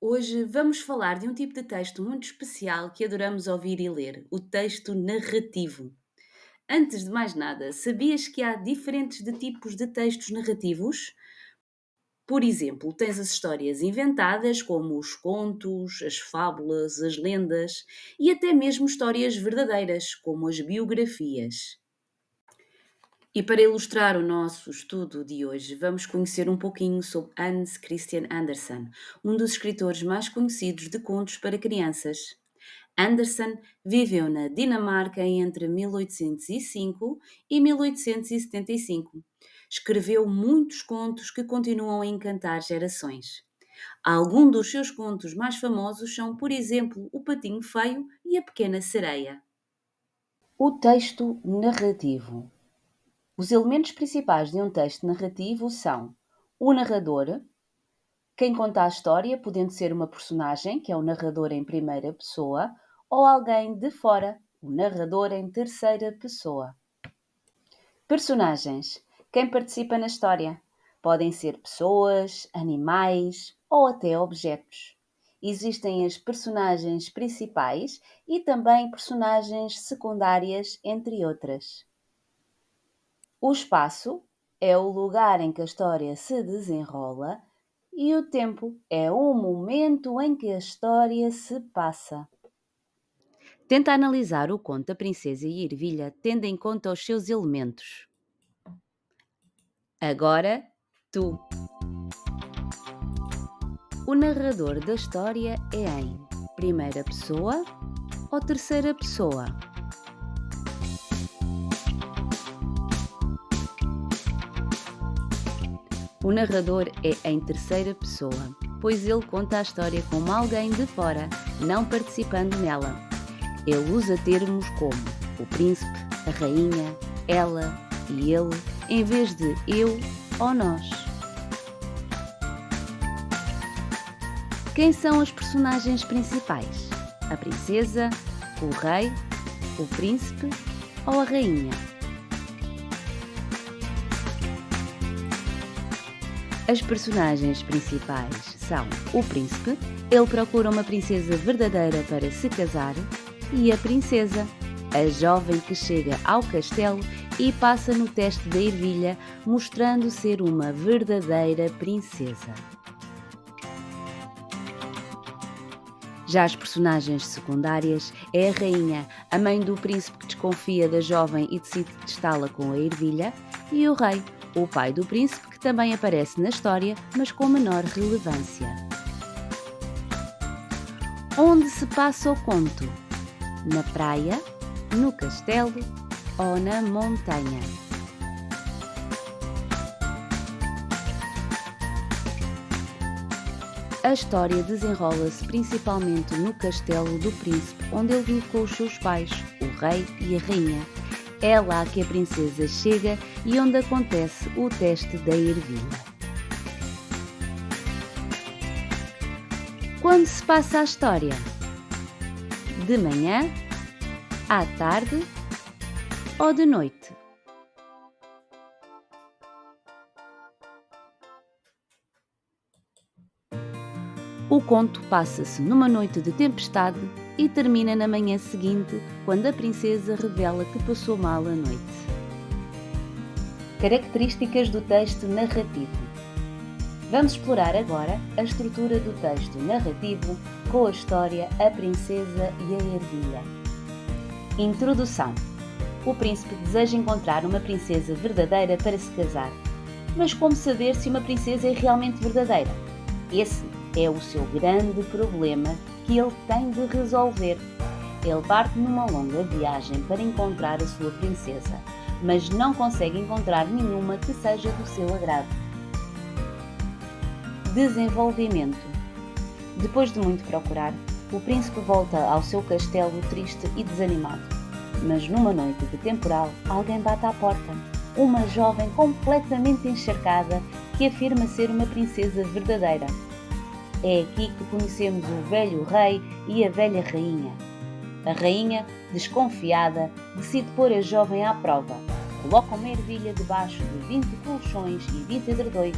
Hoje vamos falar de um tipo de texto muito especial que adoramos ouvir e ler, o texto narrativo. Antes de mais nada, sabias que há diferentes tipos de textos narrativos? Por exemplo, tens as histórias inventadas, como os contos, as fábulas, as lendas, e até mesmo histórias verdadeiras, como as biografias. E para ilustrar o nosso estudo de hoje, vamos conhecer um pouquinho sobre Hans Christian Andersen, um dos escritores mais conhecidos de contos para crianças. Andersen viveu na Dinamarca entre 1805 e 1875. Escreveu muitos contos que continuam a encantar gerações. Alguns dos seus contos mais famosos são, por exemplo, O Patinho Feio e A Pequena Sereia. O texto narrativo. Os elementos principais de um texto narrativo são o narrador, quem conta a história, podendo ser uma personagem, que é o narrador em primeira pessoa, ou alguém de fora, o narrador em terceira pessoa. Personagens, quem participa na história. Podem ser pessoas, animais ou até objetos. Existem as personagens principais e também personagens secundárias, entre outras. O espaço é o lugar em que a história se desenrola e o tempo é o momento em que a história se passa. Tenta analisar o conto da Princesa e a Ervilha tendo em conta os seus elementos. Agora, tu. O narrador da história é em primeira pessoa ou terceira pessoa? O narrador é em terceira pessoa, pois ele conta a história como alguém de fora, não participando nela. Ele usa termos como o príncipe, a rainha, ela e ele, em vez de eu ou nós. Quem são os personagens principais? A princesa, o rei, o príncipe ou a rainha? As personagens principais são o príncipe, ele procura uma princesa verdadeira para se casar, e a princesa, a jovem que chega ao castelo e passa no teste da ervilha, mostrando ser uma verdadeira princesa. Já as personagens secundárias é a rainha, a mãe do príncipe que desconfia da jovem e decide testá-la com a ervilha, e o rei, o pai do príncipe, que também aparece na história, mas com menor relevância. Onde se passa o conto? Na praia, no castelo ou na montanha? A história desenrola-se principalmente no castelo do príncipe, onde ele vive com os seus pais, o rei e a rainha. É lá que a princesa chega e onde acontece o teste da ervilha. Quando se passa a história? De manhã, à tarde ou de noite? O conto passa-se numa noite de tempestade e termina na manhã seguinte, quando a princesa revela que passou mal a noite. Características do texto narrativo. Vamos explorar agora a estrutura do texto narrativo com a história A Princesa e a Ervilha. Introdução. O príncipe deseja encontrar uma princesa verdadeira para se casar. Mas como saber se uma princesa é realmente verdadeira? Esse é o seu grande problema que ele tem de resolver. Ele parte numa longa viagem para encontrar a sua princesa, mas não consegue encontrar nenhuma que seja do seu agrado. Desenvolvimento. Depois de muito procurar, o príncipe volta ao seu castelo triste e desanimado. Mas numa noite de temporal, alguém bate à porta. Uma jovem completamente encharcada que afirma ser uma princesa verdadeira. É aqui que conhecemos o velho rei e a velha rainha. A rainha, desconfiada, decide pôr a jovem à prova. Coloca uma ervilha debaixo de 20 colchões e 20 edredões.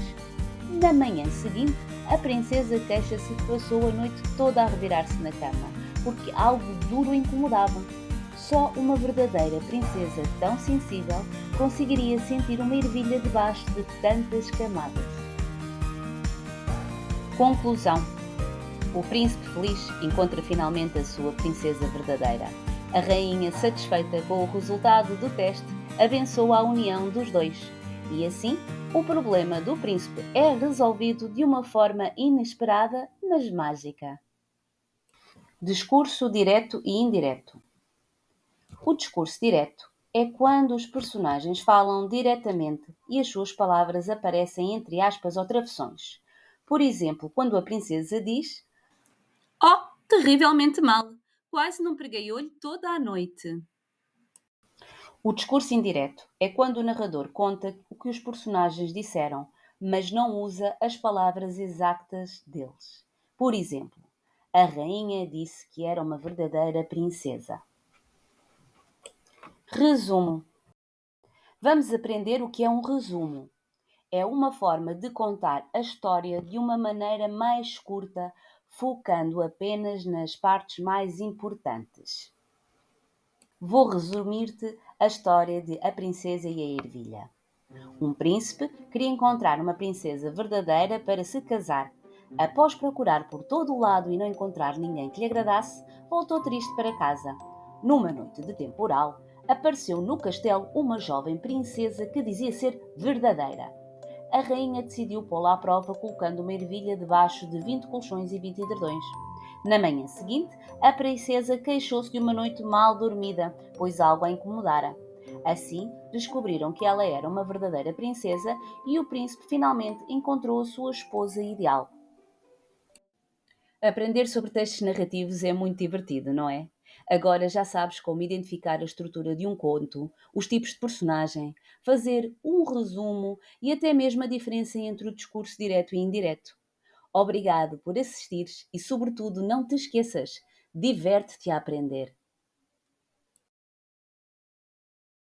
Na manhã seguinte, a princesa queixa-se que passou a noite toda a revirar-se na cama, porque algo duro a incomodava. Só uma verdadeira princesa tão sensível conseguiria sentir uma ervilha debaixo de tantas camadas. Conclusão: o príncipe feliz encontra finalmente a sua princesa verdadeira. A rainha, satisfeita com o resultado do teste, abençoa a união dos dois. E assim, o problema do príncipe é resolvido de uma forma inesperada, mas mágica. Discurso direto e indireto. O discurso direto é quando os personagens falam diretamente e as suas palavras aparecem entre aspas ou travessões. Por exemplo, quando a princesa diz: "Oh, terrivelmente mal! Quase não preguei olho toda a noite." O discurso indireto é quando o narrador conta o que os personagens disseram, mas não usa as palavras exatas deles. Por exemplo, a rainha disse que era uma verdadeira princesa. Resumo. Vamos aprender o que é um resumo. É uma forma de contar a história de uma maneira mais curta, focando apenas nas partes mais importantes. Vou resumir-te a história de A Princesa e a Ervilha. Um príncipe queria encontrar uma princesa verdadeira para se casar. Após procurar por todo o lado e não encontrar ninguém que lhe agradasse, voltou triste para casa. Numa noite de temporal, apareceu no castelo uma jovem princesa que dizia ser verdadeira. A rainha decidiu pô-la à prova colocando uma ervilha debaixo de 20 colchões e 20 edredões. Na manhã seguinte, a princesa queixou-se de uma noite mal dormida, pois algo a incomodara. Assim, descobriram que ela era uma verdadeira princesa e o príncipe finalmente encontrou a sua esposa ideal. Aprender sobre textos narrativos é muito divertido, não é? Agora já sabes como identificar a estrutura de um conto, os tipos de personagem, fazer um resumo e até mesmo a diferença entre o discurso direto e indireto. Obrigado por assistires e, sobretudo, não te esqueças, diverte-te a aprender.